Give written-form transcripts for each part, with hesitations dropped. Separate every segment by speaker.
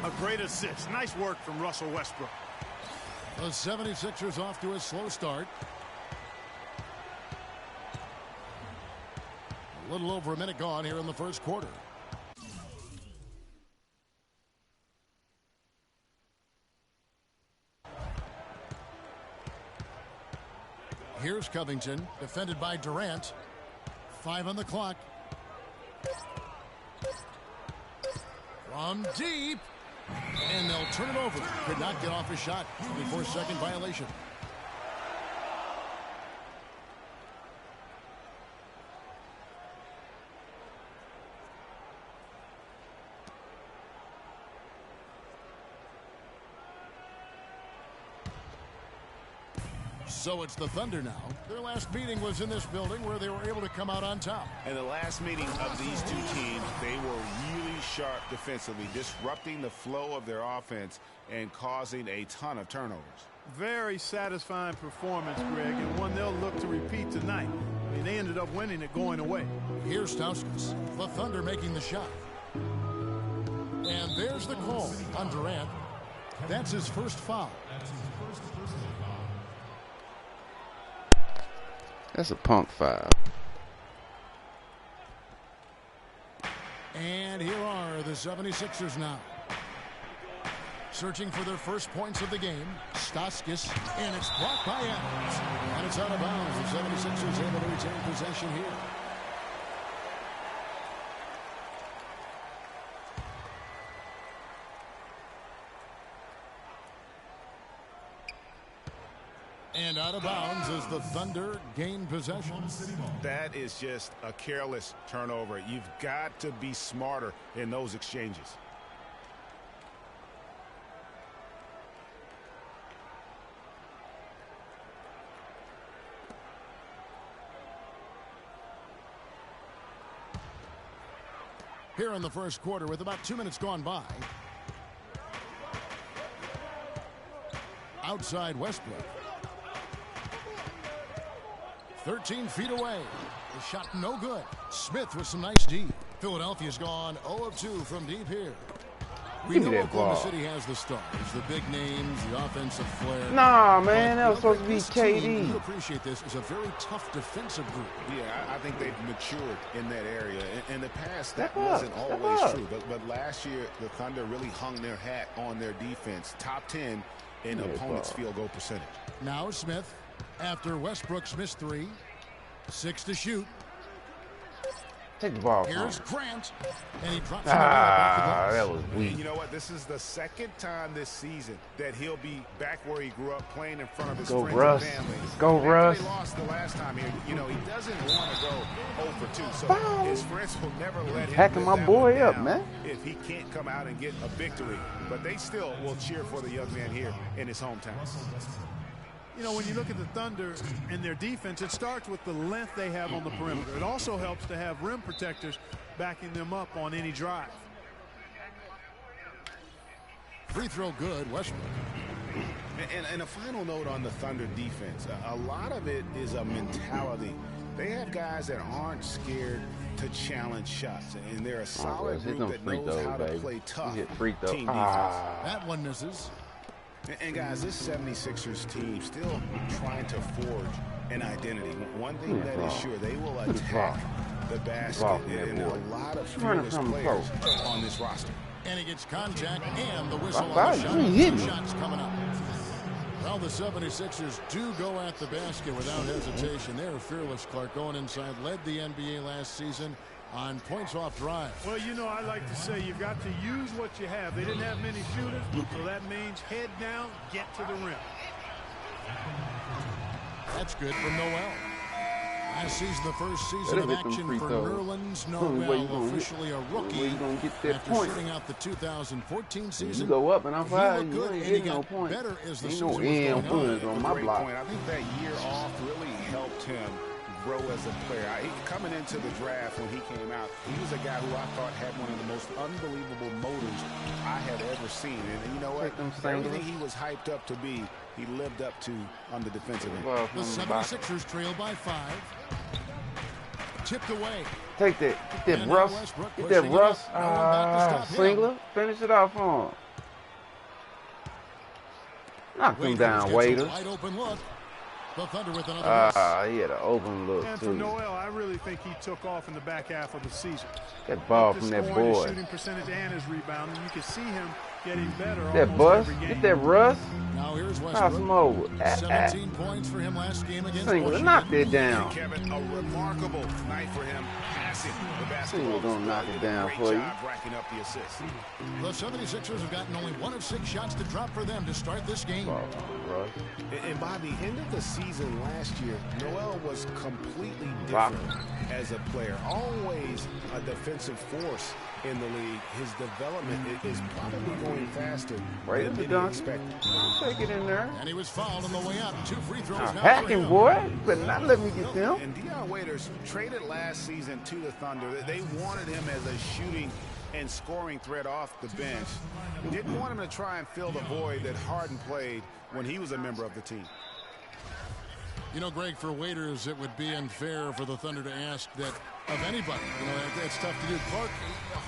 Speaker 1: A great assist. Nice work from Russell Westbrook.
Speaker 2: The 76ers off to a slow start. A little over a minute gone here in the first quarter. Here's Covington, defended by Durant. 5 on the clock. From deep. And they'll turn it over. Could not get off his shot. 24-second violation. So it's the Thunder now. Their last meeting was in this building where they were able to come out on top.
Speaker 3: And the last meeting of these two teams, they were really sharp defensively, disrupting the flow of their offense and causing a ton of turnovers.
Speaker 1: Very satisfying performance, Greg, and one they'll look to repeat tonight. I mean, they ended up winning it going away.
Speaker 2: Here's Stauskas, the Thunder making the shot. And there's the call on Durant. That's his first foul.
Speaker 4: That's a punk foul.
Speaker 2: And here are the 76ers now. Searching for their first points of the game. Stauskas, and it's blocked by Adams. And it's out of bounds. The 76ers able to retain possession here. And out of bounds as the Thunder gain possession.
Speaker 3: That is just a careless turnover. You've got to be smarter in those exchanges.
Speaker 2: Here in the first quarter with about 2 minutes gone by. Outside Westbrook. 13 feet away. The shot no good. Smith with some nice D. Philadelphia's gone 0 of 2 from deep here. We know Oklahoma City has the stars, the big names, the offensive flair.
Speaker 4: Nah, man, that was supposed to be KD.
Speaker 2: You appreciate this. It's a very tough defensive group.
Speaker 3: Yeah, I think they've matured in that area. In the past, that wasn't always true. But last year, the Thunder really hung their hat on their defense. Top 10 in opponents' field goal percentage.
Speaker 2: Now Smith, after Westbrook's missed 3, 6 to shoot.
Speaker 4: Take the ball.
Speaker 2: Here's Grant, and he drops
Speaker 4: that was weak.
Speaker 3: You know what? This is the second time this season that he'll be back where he grew up, playing in front of his friends and family.
Speaker 4: Go, Russ.
Speaker 3: He lost the last time here. You know, he doesn't want to go 0 for 2. So his friends will never let him
Speaker 4: hacking my boy up, man.
Speaker 3: If he can't come out and get a victory. But they still will cheer for the young man here in his hometown.
Speaker 1: You know, when you look at the Thunder and their defense, it starts with the length they have on the perimeter. It also helps to have rim protectors backing them up on any drive.
Speaker 2: Free throw good, Westbrook.
Speaker 3: And a final note on the Thunder defense. A lot of it is a mentality. They have guys that aren't scared to challenge shots, and they're a solid group that knows how to play tough team defense.
Speaker 2: That one misses.
Speaker 3: And guys, this 76ers team still trying to forge an identity. One thing that is sure, they will attack the basket, and a lot of fearless players on this roster.
Speaker 2: And he gets contact and the whistle on the shot. 2 shots coming up. Well, the 76ers do go at the basket without hesitation. They're fearless, Clark, going inside. Led the NBA last season on points off drive.
Speaker 1: Well, you know, I like to say you've got to use what you have. They didn't have many shooters, so that means head down, get to the rim.
Speaker 2: That's good from Noel. Last season, the first season of action for Nerlens Noel, officially a rookie after sitting out the 2014 season.
Speaker 4: You go up and I'm fired.
Speaker 2: You ain't getting no point. Better as the season was
Speaker 4: going on my block.
Speaker 3: I think that year off really helped him grow as a player. Coming into the draft when he came out, he was a guy who I thought had one of the most unbelievable motors I had ever seen. And you know what? Everything he was hyped up to be, he lived up to on the defensive end.
Speaker 2: The 76ers trail by 5. Tipped away.
Speaker 4: Take that. Get that, Russ. Get that, Russ. Singler. Finish it off on him. Knock them down, Waiters.
Speaker 2: Wide open look. The Thunder with another miss.
Speaker 4: He had an open look,
Speaker 1: and
Speaker 4: too.
Speaker 1: for Noel, I really think he took off in the back half of the season.
Speaker 4: That ball
Speaker 1: The
Speaker 4: from that
Speaker 1: scoring, his
Speaker 4: boy.
Speaker 1: shooting percentage and his rebounding. You can see him getting better
Speaker 4: That
Speaker 1: almost
Speaker 4: bust.
Speaker 1: every game.
Speaker 4: Get that Russ.
Speaker 2: Now here's
Speaker 4: Pass him
Speaker 2: Westbrook.
Speaker 4: over.
Speaker 2: 17 points for him last game against
Speaker 4: Single.
Speaker 2: Washington.
Speaker 4: Knock that down.
Speaker 3: Kevin, a remarkable night for him. Passing the basketball.
Speaker 4: Single gonna knock it down
Speaker 3: Great
Speaker 4: for you.
Speaker 3: job racking up the assists.
Speaker 2: The 76ers have gotten only 1 of 6 shots to drop for them to start this game.
Speaker 4: Ball from Russ.
Speaker 3: And by the end of the season last year, Noel was completely
Speaker 4: Wow.
Speaker 3: different as a player. Always a defensive force in the league. His development is probably going faster
Speaker 4: Right
Speaker 3: than
Speaker 4: in the
Speaker 3: many
Speaker 4: dunk.
Speaker 3: expected.
Speaker 4: Take it in there.
Speaker 2: And he was fouled on the way up. 2 free throws
Speaker 4: Now,
Speaker 2: now.
Speaker 4: hacking, boy. You better not let me get them.
Speaker 3: And Dion Waiters traded last season to the Thunder. They wanted him as a shooting and scoring threat off the bench. Didn't want him to try and fill the void that Harden played when he was a member of the team.
Speaker 2: You know, Greg, for Waiters, it would be unfair for the Thunder to ask that of anybody. You know, that's tough to do. Clark,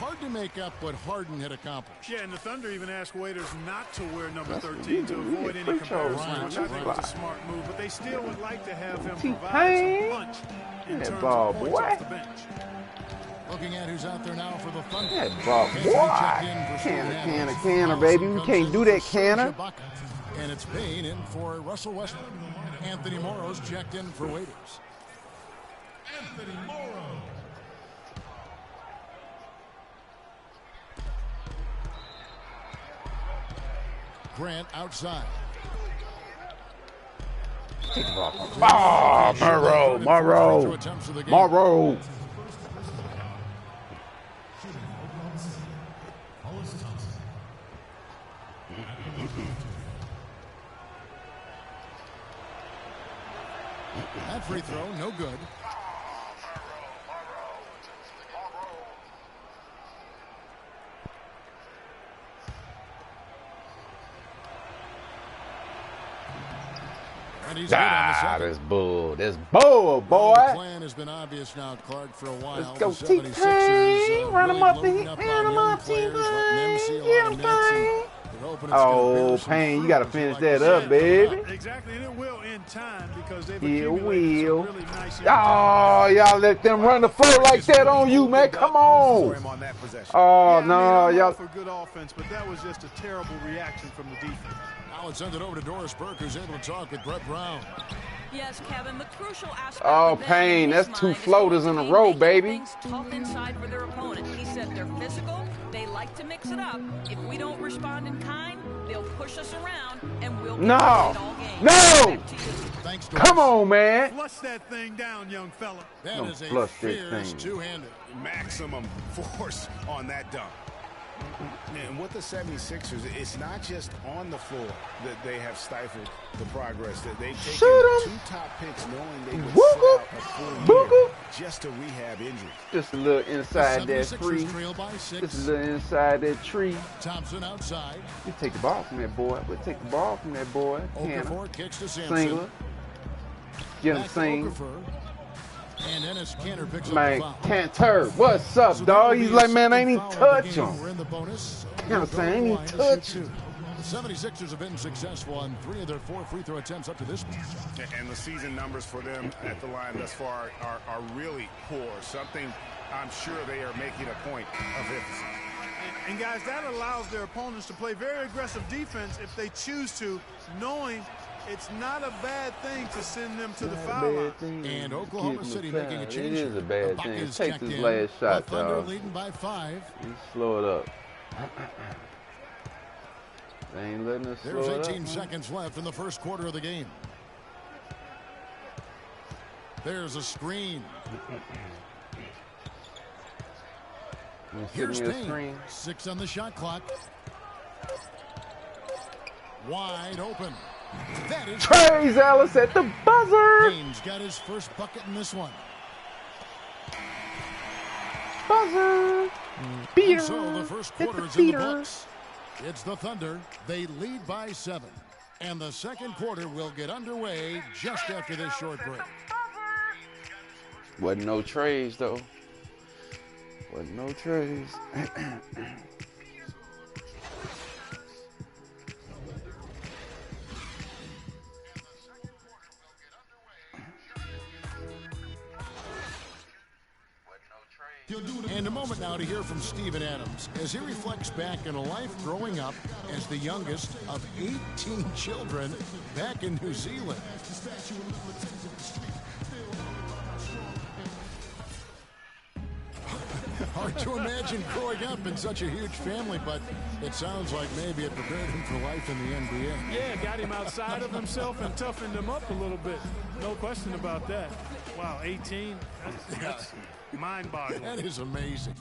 Speaker 2: hard to make up what Harden had accomplished.
Speaker 1: Yeah, and the Thunder even asked Waiters not to wear number 13 to avoid any comparison, which I think was a smart move. But they still would like to have him provide some punch in
Speaker 4: That
Speaker 1: terms
Speaker 4: ball,
Speaker 1: of points
Speaker 4: boy.
Speaker 1: off the bench.
Speaker 2: Looking at who's out there now for the Thunder.
Speaker 4: That ball,
Speaker 2: Anthony
Speaker 4: boy.
Speaker 2: checked in for Shea Adams.
Speaker 4: Canner, baby. We
Speaker 2: Comes
Speaker 4: can't
Speaker 2: in
Speaker 4: do that,
Speaker 2: for Serge
Speaker 4: Canner.
Speaker 2: Ibaka. And it's Payne in for Russell Westbrook. Anthony Morrow's checked in for Waiters. Anthony Morrow. Grant outside.
Speaker 4: Take the ball from Morrow.
Speaker 2: That free throw, no good. And he's good on the second.
Speaker 4: That's bull. That's bull, boy.
Speaker 2: The plan has been obvious now, Clark, for a while.
Speaker 4: Let's go,
Speaker 2: The
Speaker 4: T-Pain.
Speaker 2: 76ers,
Speaker 4: Run him
Speaker 2: really
Speaker 4: up the
Speaker 2: loading
Speaker 4: heat.
Speaker 2: up
Speaker 4: Run
Speaker 2: on
Speaker 4: him
Speaker 2: young
Speaker 4: up,
Speaker 2: players,
Speaker 4: T-Pain.
Speaker 2: letting them see a lot
Speaker 4: Get
Speaker 2: of
Speaker 4: him,
Speaker 2: minutes, and
Speaker 4: Pain.
Speaker 2: they're hoping it's
Speaker 4: Oh,
Speaker 2: gonna bear some
Speaker 4: Payne, you
Speaker 2: fruit
Speaker 4: got to
Speaker 2: as
Speaker 4: finish
Speaker 2: like
Speaker 4: that
Speaker 2: to
Speaker 4: up,
Speaker 2: see.
Speaker 4: baby.
Speaker 1: Exactly, and it will in time because they've
Speaker 4: It
Speaker 1: accumulated
Speaker 4: will.
Speaker 1: some really nice young
Speaker 4: Oh, y'all let them run the floor like that on you, man. Come
Speaker 3: For
Speaker 4: on.
Speaker 3: him on that possession.
Speaker 4: Oh,
Speaker 1: Yeah,
Speaker 4: no,
Speaker 1: I'm all
Speaker 4: y'all.
Speaker 1: for good offense, but that was just a terrible reaction from the defense.
Speaker 2: Now let's send it over to Doris Burke, who's able to talk with Brett Brown.
Speaker 5: Yes, Kevin, the crucial aspect
Speaker 4: Oh,
Speaker 5: of them
Speaker 4: Payne,
Speaker 5: in his
Speaker 4: that's two
Speaker 5: mind is
Speaker 4: floaters
Speaker 5: going
Speaker 4: in
Speaker 5: to
Speaker 4: a row,
Speaker 5: be making
Speaker 4: baby.
Speaker 5: things tough inside for their opponent. He said they're physical, they like to mix it up. If we don't respond in kind, they'll push us around and we'll get
Speaker 4: No.
Speaker 5: all game.
Speaker 4: No.
Speaker 5: Back to you.
Speaker 2: Thanks, Doris.
Speaker 4: Come on, man.
Speaker 1: Flush that thing down, young fella.
Speaker 2: That
Speaker 4: Don't
Speaker 2: is a
Speaker 4: flush that
Speaker 2: fierce
Speaker 4: thing.
Speaker 2: two-handed.
Speaker 3: Maximum force on that dunk. And with the 76ers, it's not just on the floor that they have stifled the progress. That they've taken
Speaker 4: Shoot 'em.
Speaker 3: 2 top picks knowing they would
Speaker 4: Woo-hoo.
Speaker 3: sit out a full
Speaker 4: Woo-hoo.
Speaker 3: year just to rehab injuries.
Speaker 4: Just a little
Speaker 2: The
Speaker 4: inside that
Speaker 2: 76ers
Speaker 4: tree.
Speaker 2: trail by
Speaker 4: Just
Speaker 2: 6.
Speaker 4: a little inside that tree.
Speaker 2: Thompson outside.
Speaker 4: You take the ball from that boy. We'll take the ball from that boy. Canner.
Speaker 2: Okafor kicks to Sampson.
Speaker 4: Singler. Get him
Speaker 2: Back to
Speaker 4: sing.
Speaker 2: Okafor. And Ennis Cantor picks
Speaker 4: Man,
Speaker 2: up the foul.
Speaker 4: Cantor, what's up,
Speaker 2: So that
Speaker 4: dog?
Speaker 2: will
Speaker 4: He's
Speaker 2: be
Speaker 4: like,
Speaker 2: his
Speaker 4: man, I ain't
Speaker 2: second
Speaker 4: even
Speaker 2: foul of
Speaker 4: touch
Speaker 2: the game.
Speaker 4: him.
Speaker 2: We're in the bonus.
Speaker 4: You know what I'm saying? I ain't even touch him.
Speaker 2: The 76ers have been successful on 3 of their 4 free throw attempts up to this point.
Speaker 3: And the season numbers for them at the line thus far are really poor. Something I'm sure they are making a point of emphasis.
Speaker 1: And guys, that allows their opponents to play very aggressive defense if they choose to, knowing it's not a bad thing to send them to the foul line.
Speaker 2: And Oklahoma City making a change.
Speaker 4: It is a bad
Speaker 2: Ibaka
Speaker 4: thing.
Speaker 2: is
Speaker 4: Take
Speaker 2: checked
Speaker 4: this
Speaker 2: in.
Speaker 4: last shot,
Speaker 2: The Thunder
Speaker 4: dog.
Speaker 2: leading by 5.
Speaker 4: Slow it up. They ain't letting us slow
Speaker 2: There's
Speaker 4: it
Speaker 2: 18
Speaker 4: up.
Speaker 2: seconds left in the first quarter of the game. There's a screen. Here's
Speaker 4: Send me a
Speaker 2: Payne.
Speaker 4: screen.
Speaker 2: 6 on the shot clock. Wide open. That is
Speaker 4: Trace Ellis at the buzzer.
Speaker 2: Payne's got his first bucket in this one.
Speaker 4: Buzzer.
Speaker 2: And
Speaker 4: Beater.
Speaker 2: so the first
Speaker 4: Hit
Speaker 2: quarter
Speaker 4: the
Speaker 2: is in the
Speaker 4: beater.
Speaker 2: books. It's the Thunder. They lead by 7. And the second quarter will get underway just after this short break.
Speaker 4: Wasn't no trays though. Wasn't no trays.
Speaker 2: And a moment now to hear from Steven Adams as he reflects back on a life growing up as the youngest of 18 children back in New Zealand. Hard to imagine growing up in such a huge family, but it sounds like maybe it prepared him for life in the NBA.
Speaker 1: Yeah, got him outside of himself and toughened him up a little bit. No question about that. Wow, 18, that's mind-boggling.
Speaker 2: That is amazing.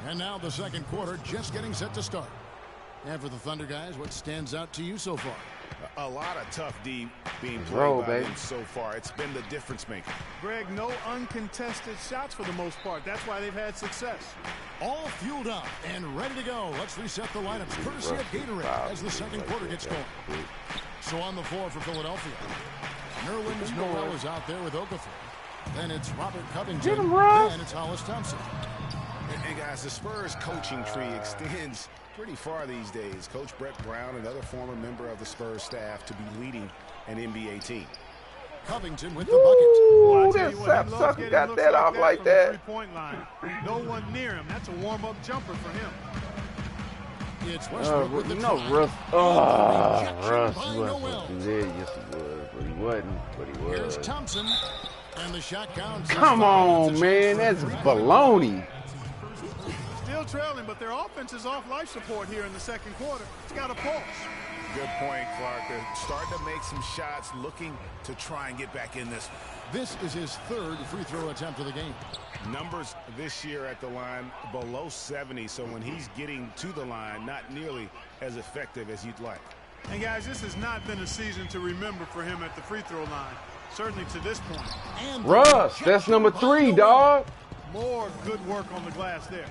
Speaker 2: And now the second quarter just getting set to start. And for the Thunder guys, what stands out to you so far?
Speaker 3: A lot of tough D being played by them so far. It's been the difference maker.
Speaker 1: Greg, no uncontested shots for the most part. That's why they've had success.
Speaker 2: All fueled up and ready to go. Let's reset the lineups courtesy of Gatorade as the second quarter gets going. So on the floor for Philadelphia, Nerlens Noel is out there with Okafor. Then it's Robert Covington. Then it's Hollis Thompson.
Speaker 3: And guys, the Spurs coaching tree extends pretty far these days. Coach Brett Brown, another former member of the Spurs staff, to be leading an NBA team.
Speaker 2: Covington with the bucket.
Speaker 4: Ooh, that sapsucker got that off like that.
Speaker 1: Three-point line. No one near him. That's a warm-up jumper for him.
Speaker 2: It's Westbrook with the
Speaker 4: Russ. Russ wasn't there. Yes, he was, but he wasn't. But he was.
Speaker 2: Here's Thompson, and the shot counts.
Speaker 4: Come on, man, that's baloney.
Speaker 1: Still trailing, but their offense is off life support here in the second quarter. It's got a pulse.
Speaker 3: Good point, Clark. They're starting to make some shots, looking to try and get back in this.
Speaker 2: This is his third free throw attempt of the game.
Speaker 3: Numbers this year at the line below 70, so when he's getting to the line, not nearly as effective as you'd like.
Speaker 1: And guys, this has not been a season to remember for him at the free throw line, certainly to this point.
Speaker 2: And
Speaker 4: Russ, that's number 3, dog.
Speaker 1: More good work on the glass there.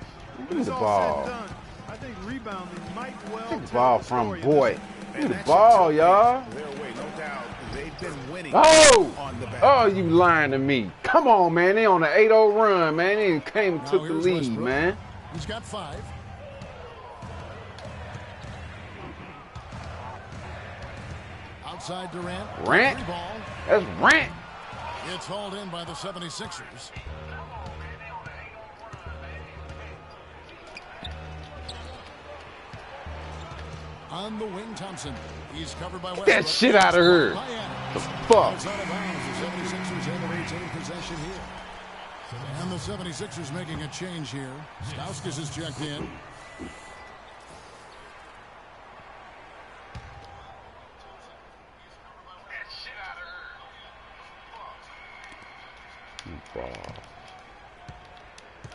Speaker 4: Give me the ball.
Speaker 1: Said and done, I think rebounding might well
Speaker 4: Give me the ball from boy. Give me the ball, y'all.
Speaker 3: No doubt. They've been winning.
Speaker 4: Oh, you lying to me. Come on, man. They on an 8-0 run, man. They came and took the lead,
Speaker 2: Westbrook.
Speaker 4: man.
Speaker 2: He's got 5. Outside Durant.
Speaker 4: Rant?
Speaker 2: Ball.
Speaker 4: That's Rant.
Speaker 2: It's hauled in by the 76ers. On the wing, Thompson. He's covered by Westbrook.
Speaker 4: Get that shit out of her. The fuck?
Speaker 2: It's out of bounds. The 76ers have to retain possession here. And the 76ers making a change here. Stauskas is checked in.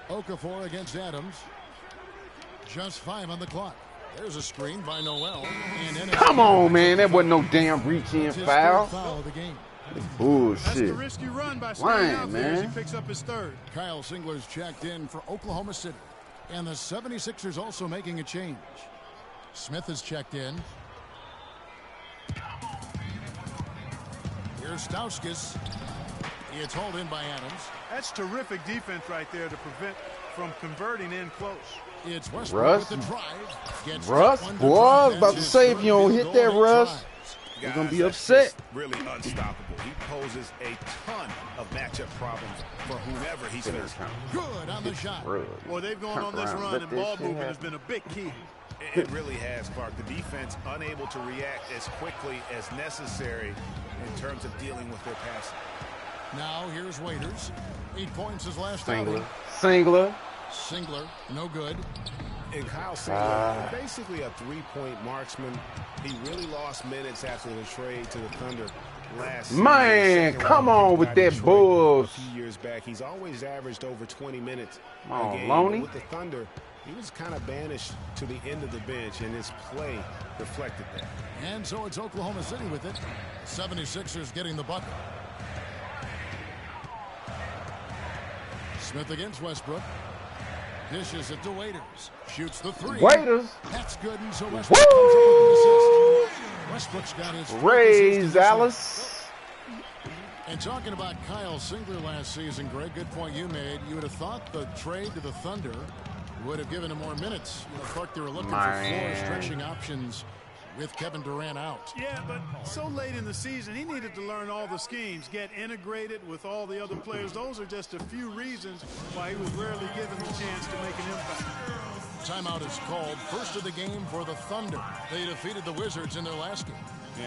Speaker 2: Okafor against Adams. Just 5 on the clock. There's a screen by Noel. And
Speaker 4: come on, man. That wasn't no damn reach-in foul.
Speaker 2: Foul of the game.
Speaker 4: Bullshit.
Speaker 1: That's the risky run by staying out there as he picks up his third.
Speaker 2: Kyle Singler's checked in for Oklahoma City. And the 76ers also making a change. Smith is checked in. Here's Stauskas. It's hauled in by Adams.
Speaker 1: That's terrific defense right there to prevent from converting in close.
Speaker 2: It's Westbrook with the drive.
Speaker 4: Russ, boy, I was about to say, if you don't hit that, Russ, you're going to be upset.
Speaker 3: Really unstoppable. He poses a ton of matchup problems for whomever he's facing.
Speaker 2: Good on the shot.
Speaker 1: Well, they've gone on this run, and ball movement has been a big key.
Speaker 3: It really has, Clark. The defense unable to react as quickly as necessary in terms of dealing with their passing.
Speaker 2: Now here's Waiters. 8 points his last
Speaker 4: Singler.
Speaker 2: outing. Singler, no good.
Speaker 3: And Kyle Singler, basically a three-point marksman. He really lost minutes after the trade to the Thunder last season.
Speaker 4: Man, come on with that Bulls.
Speaker 3: A few years back, he's always averaged over 20 minutes
Speaker 4: Oh,
Speaker 3: a game.
Speaker 4: Loney.
Speaker 3: With the Thunder, he was kind of banished to the end of the bench, and his play reflected that.
Speaker 2: And so it's Oklahoma City with it. 76ers getting the bucket. Smith against Westbrook. Dishes it to Waiters. Shoots the three.
Speaker 4: Waiters.
Speaker 2: That's good. And so Westbrook comes up with an assist. Westbrook's got his
Speaker 4: Raise Alice.
Speaker 2: And talking about Kyle Singler last season, Greg, good point you made. You would have thought the trade to the Thunder would have given him more minutes. You know, Clark, they were looking for floor stretching options with Kevin Durant out.
Speaker 1: Yeah, but so late in the season, he needed to learn all the schemes, get integrated with all the other players. Those are just a few reasons why he was rarely given the chance to make an impact.
Speaker 2: Timeout is called. First of the game for the Thunder. They defeated the Wizards in their last game.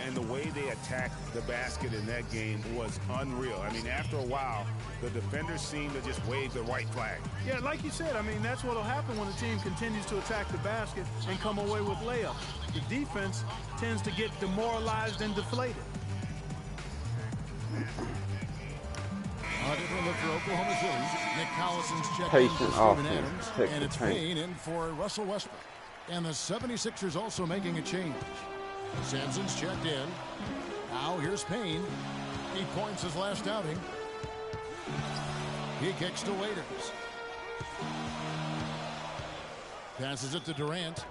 Speaker 3: And the way they attacked the basket in that game was unreal. I mean, after a while, the defenders seemed to just wave the white flag.
Speaker 1: Yeah, like you said, I mean, that's what will happen when the team continues to attack the basket and come away with layups. The defense tends to get demoralized and deflated.
Speaker 2: A different look for Oklahoma City. Nick Collison's checked in for
Speaker 4: Patient
Speaker 2: Steven
Speaker 4: offense.
Speaker 2: Adams, and it's Payne in for Russell Westbrook. And the 76ers also making a change. Sampson's checked in. Now here's Payne. 8 points his last outing. He kicks to Waiters. Passes it to Durant.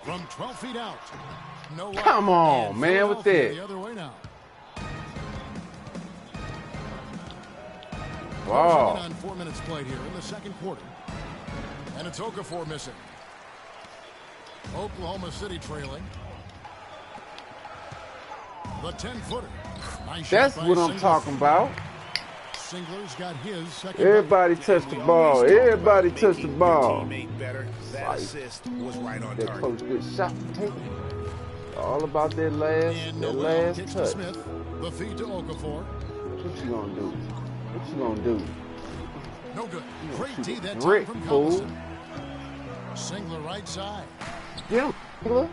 Speaker 2: From 12 feet out. No luck.
Speaker 4: Come on,
Speaker 2: And
Speaker 4: man, with
Speaker 2: Philadelphia
Speaker 4: that.
Speaker 2: The other way now.
Speaker 4: Wow.
Speaker 2: On 4 minutes played here in the second quarter. And it's Okafor missing. Oklahoma City trailing. The 10-footer. Nice
Speaker 4: That's
Speaker 2: shot by
Speaker 4: what I'm
Speaker 2: Singler.
Speaker 4: talking about.
Speaker 2: Singler's got his second.
Speaker 4: Everybody touch the ball. Everybody touch the ball.
Speaker 3: That assist was right on
Speaker 4: That
Speaker 3: target.
Speaker 4: coach good shot. All about that last,
Speaker 2: And
Speaker 4: that
Speaker 2: no
Speaker 4: last
Speaker 2: kicks to
Speaker 4: touch.
Speaker 2: Smith. The feed to Okafor.
Speaker 4: What you gonna do? What you gonna do?
Speaker 2: No good.
Speaker 4: You
Speaker 2: Great
Speaker 4: gonna
Speaker 2: D
Speaker 4: shoot
Speaker 2: that
Speaker 4: a
Speaker 2: time
Speaker 4: brick,
Speaker 2: from
Speaker 4: fool.
Speaker 2: Collison. Singler right side.
Speaker 4: Get him, Singler.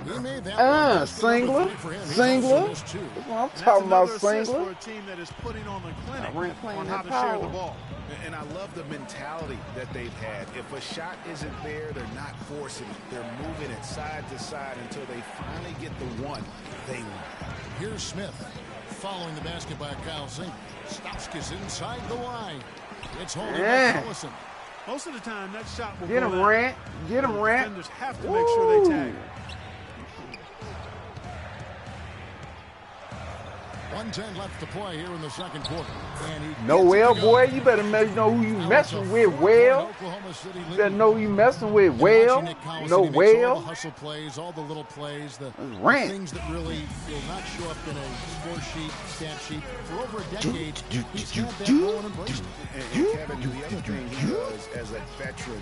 Speaker 2: He made that
Speaker 4: Singler.
Speaker 2: for him. He's
Speaker 4: Singler.
Speaker 2: also missed two.
Speaker 4: That's what I'm
Speaker 1: And
Speaker 4: talking about,
Speaker 1: that's another assist for
Speaker 4: Singler.
Speaker 1: a team that is putting on the clinic
Speaker 4: Durant playing
Speaker 1: on how
Speaker 4: that
Speaker 1: to share the
Speaker 4: power.
Speaker 1: ball.
Speaker 3: And I love the mentality that they've had. If a shot isn't there, they're not forcing it. They're moving it side to side until they finally get the one they want.
Speaker 2: Here's Smith. Following the basket by Kyle Singler. Stopskis inside the line. It's holding by Collison.
Speaker 1: Most of the time, that shot will
Speaker 4: Get
Speaker 1: go
Speaker 4: him,
Speaker 1: out.
Speaker 4: Rant. Get him, Rant.
Speaker 1: Defenders have to make sure they tag.
Speaker 2: 1:10 left to play here in the second quarter. And he
Speaker 4: Noel,
Speaker 2: gets it to go.
Speaker 4: boy, you better know who you
Speaker 2: Now
Speaker 4: messing
Speaker 2: it's a
Speaker 4: with,
Speaker 2: 4-point
Speaker 4: well.
Speaker 2: Oklahoma City
Speaker 4: You
Speaker 2: lead.
Speaker 4: better know who you messing with,
Speaker 2: And
Speaker 4: well.
Speaker 2: watching Nick Collison,
Speaker 4: No,
Speaker 2: he makes all
Speaker 4: well.
Speaker 2: the hustle plays, all the little plays, the
Speaker 4: Rant.
Speaker 2: things that really will not show up in a score sheet, stat sheet. For over a decade, he's had that role and embraced it.
Speaker 3: And Kevin, the other thing he does as a veteran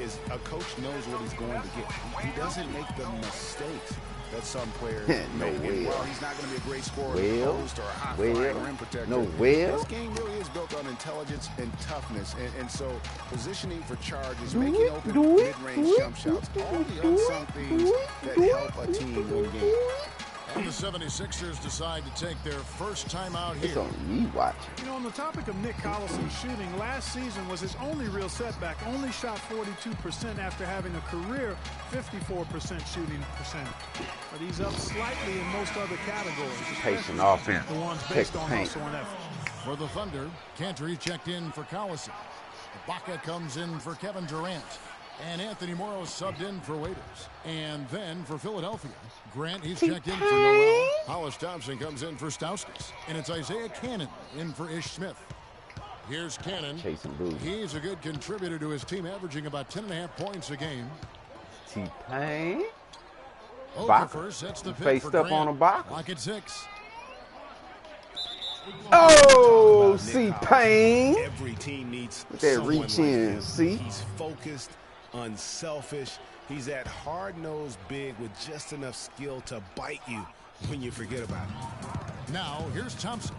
Speaker 3: is a coach knows what he's going to get. He doesn't make the mistakes that some players
Speaker 4: No
Speaker 3: make.
Speaker 4: way.
Speaker 3: While he's not going to be a great scorer,
Speaker 4: Well,
Speaker 3: post or a hot
Speaker 4: well,
Speaker 3: flying rim protector,
Speaker 4: no well.
Speaker 3: this game really is built on intelligence and toughness. And so positioning for charges, making open mid-range jump shots, all the unsung things that help a team win games.
Speaker 2: And the 76ers decide to take their first time out
Speaker 4: It's
Speaker 2: here.
Speaker 4: on me watching.
Speaker 1: You know, on the topic of Nick Collison shooting, last season was his only real setback. Only shot 42% after having a career 54% shooting percentage. But he's up slightly in most other categories.
Speaker 4: Patient
Speaker 1: especially
Speaker 4: offense.
Speaker 1: the ones
Speaker 4: Take
Speaker 1: based
Speaker 4: the
Speaker 1: on
Speaker 4: paint.
Speaker 1: hustle and effort.
Speaker 2: For the Thunder, Cantor checked in for Collison. Ibaka comes in for Kevin Durant. And Anthony Morrow subbed in for Waiters. And then for Philadelphia, Grant, he's checked in for Noel. Hollis Thompson comes in for Stauskas. And it's Isaiah Cannon in for Ish Smith. Here's Cannon. He's a good contributor to his team, averaging about 10.5 points a game.
Speaker 4: T-Pain.
Speaker 2: Okafor sets the pick
Speaker 4: Faced
Speaker 2: for
Speaker 4: up
Speaker 2: Grant.
Speaker 4: on a box.
Speaker 2: Lock at 6.
Speaker 4: Oh, C-Pain.
Speaker 3: Every team needs
Speaker 4: that reach in, see?
Speaker 3: He's focused, unselfish. He's that hard-nosed big with just enough skill to bite you when you forget about it.
Speaker 2: Now, here's Thompson.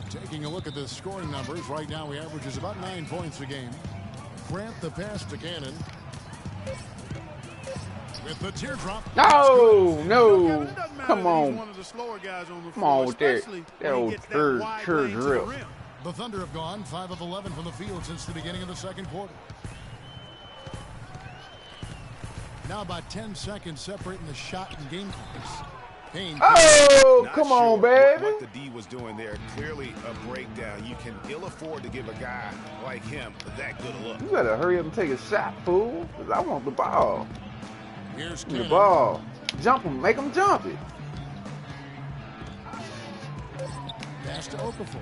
Speaker 2: Taking a look at the scoring numbers, right now he averages about 9 points a game. Grant the pass to Cannon. With the teardrop.
Speaker 4: No. Come on.
Speaker 1: Come
Speaker 4: on with that old turd drip.
Speaker 2: The Thunder have gone 5 of 11 from the field since the beginning of the second quarter. Now about 10 seconds separating the shot and game clocks. Payne.
Speaker 4: Come on, baby.
Speaker 3: What the D was doing there, clearly a breakdown. You can ill afford to give a guy like him that good a look.
Speaker 4: You better hurry up and take a shot, fool, because I want the ball.
Speaker 2: Here's
Speaker 4: the ball. Jump him. Make him jump it.
Speaker 2: Pass to Okafor.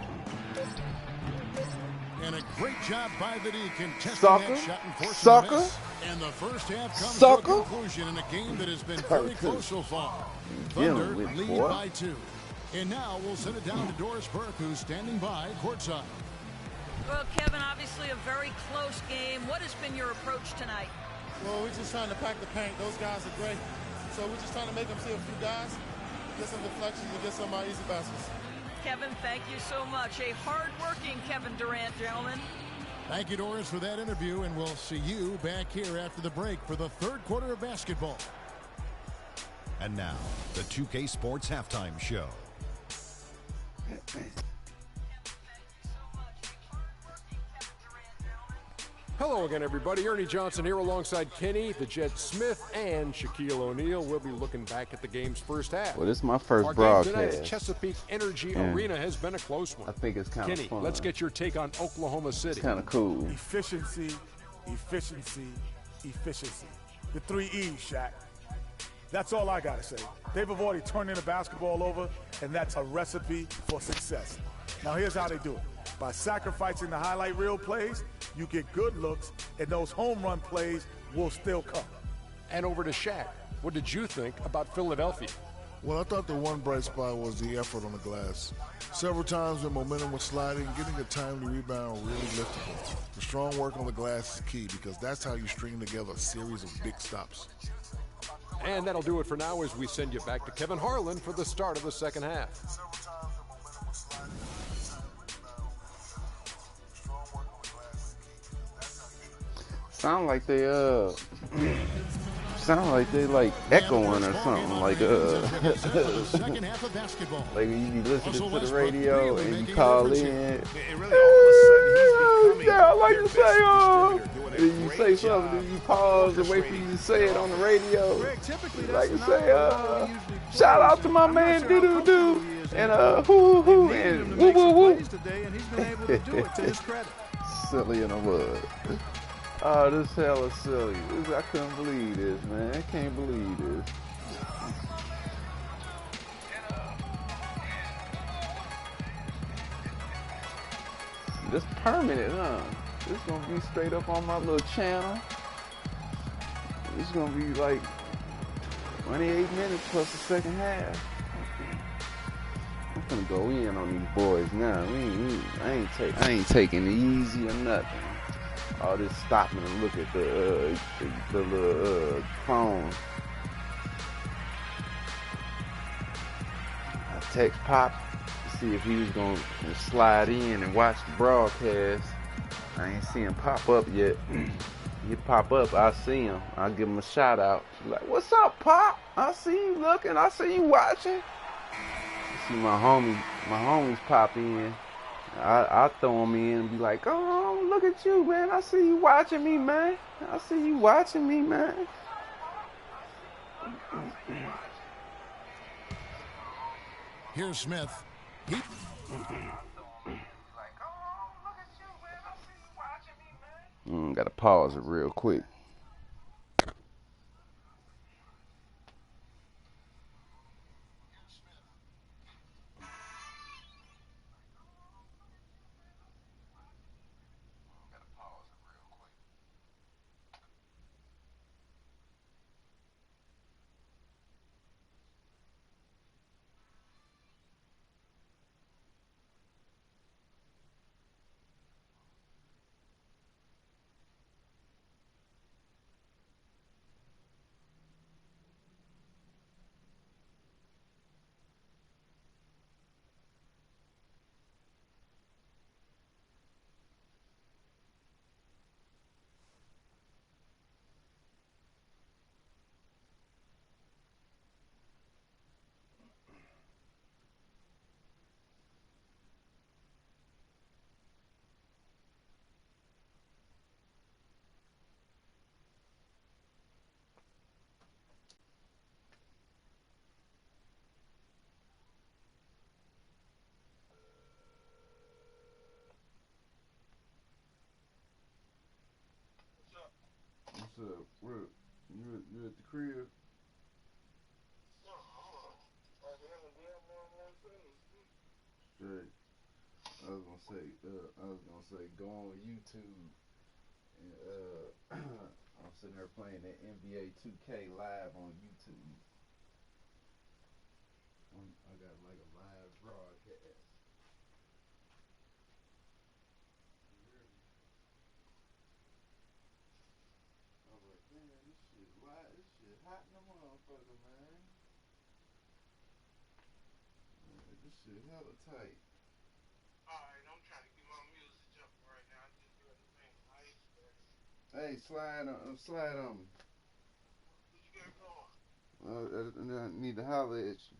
Speaker 2: And a great job by the D contesting that shot and forcing a miss. And the first half comes to a conclusion in a game that has been very close so far. Thunder lead by 2. And now we'll send it down to Doris Burke, who's standing by courtside.
Speaker 5: Well, Kevin, obviously a very close game. What has been your approach tonight?
Speaker 6: Well, we're just trying to pack the paint. Those guys are great. So we're just trying to make them see a few guys, get some deflections, and get some easy baskets.
Speaker 5: Kevin, thank you so much. A hard-working Kevin Durant, gentlemen.
Speaker 2: Thank you, Doris, for that interview, and we'll see you back here after the break for the third quarter of basketball.
Speaker 7: And now, the 2K Sports Halftime Show.
Speaker 8: Hello again, everybody. Ernie Johnson here alongside Kenny, the Jet Smith, and Shaquille O'Neal. We'll be looking back at the game's first half.
Speaker 4: Well, this is my first
Speaker 8: Our
Speaker 4: broadcast.
Speaker 8: game tonight at Chesapeake Energy Arena has been a close one.
Speaker 4: I think it's kind of
Speaker 8: Kenny,
Speaker 4: fun.
Speaker 8: let's get your take on Oklahoma City.
Speaker 4: It's kind of cool.
Speaker 1: Efficiency, efficiency, efficiency. The 3 E's, Shaq. That's all I got to say. They've already turned the basketball over, and that's a recipe for success. Now, here's how they do it. By sacrificing the highlight reel plays, you get good looks, and those home run plays will still come.
Speaker 8: And over to Shaq. What did you think about Philadelphia?
Speaker 9: Well, I thought the one bright spot was the effort on the glass. Several times when momentum was sliding, getting a timely rebound really lifted them. The strong work on the glass is key because that's how you string together a series of big stops.
Speaker 8: And that'll do it for now as we send you back to Kevin Harlan for the start of the second half.
Speaker 4: Sound like they like echoing or something, like like you be listening to the radio and you call in. Yeah, I like to say and you say something, and you pause and wait for you to say it on the radio. You like to say shout out to my man doo doo doo and hoo hoo and woo woo woo. Silly in the mud. Oh, this hella silly. I couldn't believe this, man. I can't believe this. This permanent, huh? This gonna be straight up on my little channel. It's gonna be like 28 minutes plus the second half. I'm gonna go in on these boys now. I ain't taking it easy or nothing. All this stopping and look at the little phone. I text Pop to see if he was gonna slide in and watch the broadcast. I ain't seen him pop up yet. He pop up, I see him. I'll give him a shout out. Like, what's up, Pop? I see you looking. I see you watching. I see my homies pop in. I throw them in and be like, oh, look at you, man. I see you watching me, man. I see you watching me, man.
Speaker 2: Here's Smith.
Speaker 4: Gotta pause it real quick. What's up? What? You at the crib? Straight. I was gonna say, go on YouTube and I'm sitting there playing that NBA 2K live on YouTube. I got like a live broadcast. You hear me? I was like, man, this shit live. This shit hot in the motherfucker, man. This shit hella tight.
Speaker 6: Alright, I'm trying to get my music jumping right now. I just heard the thing.
Speaker 4: Hey, slide on me.
Speaker 6: What you got going?
Speaker 4: I need to holler at you.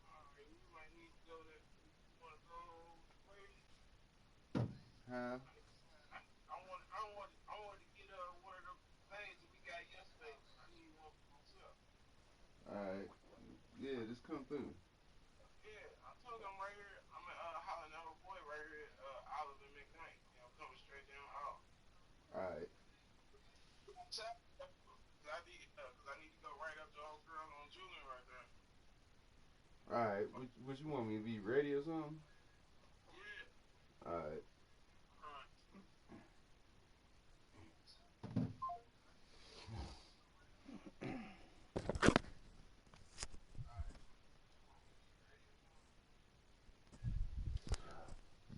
Speaker 6: Alright, we might need to go there. You wanna go crazy?
Speaker 4: Huh?
Speaker 6: I want to get one of the things that we got yesterday. I need one for myself.
Speaker 4: Alright. Yeah, just come through.
Speaker 6: Yeah, I told you I'm right here. I'm at hollering at her boy right here at Olive and McKnight. You know, coming straight down hall.
Speaker 4: Alright.
Speaker 6: Cause I need to go right up to old girl on Julian right there.
Speaker 4: Alright. What you want me to be ready or something?
Speaker 6: Yeah.
Speaker 4: Alright.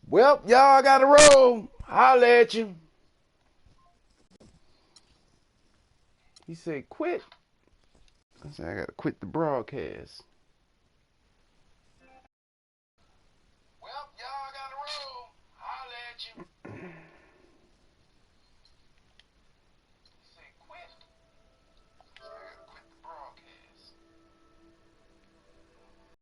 Speaker 4: Well, y'all gotta roll. Holla at you. He said, quit. I said, I gotta quit the broadcast.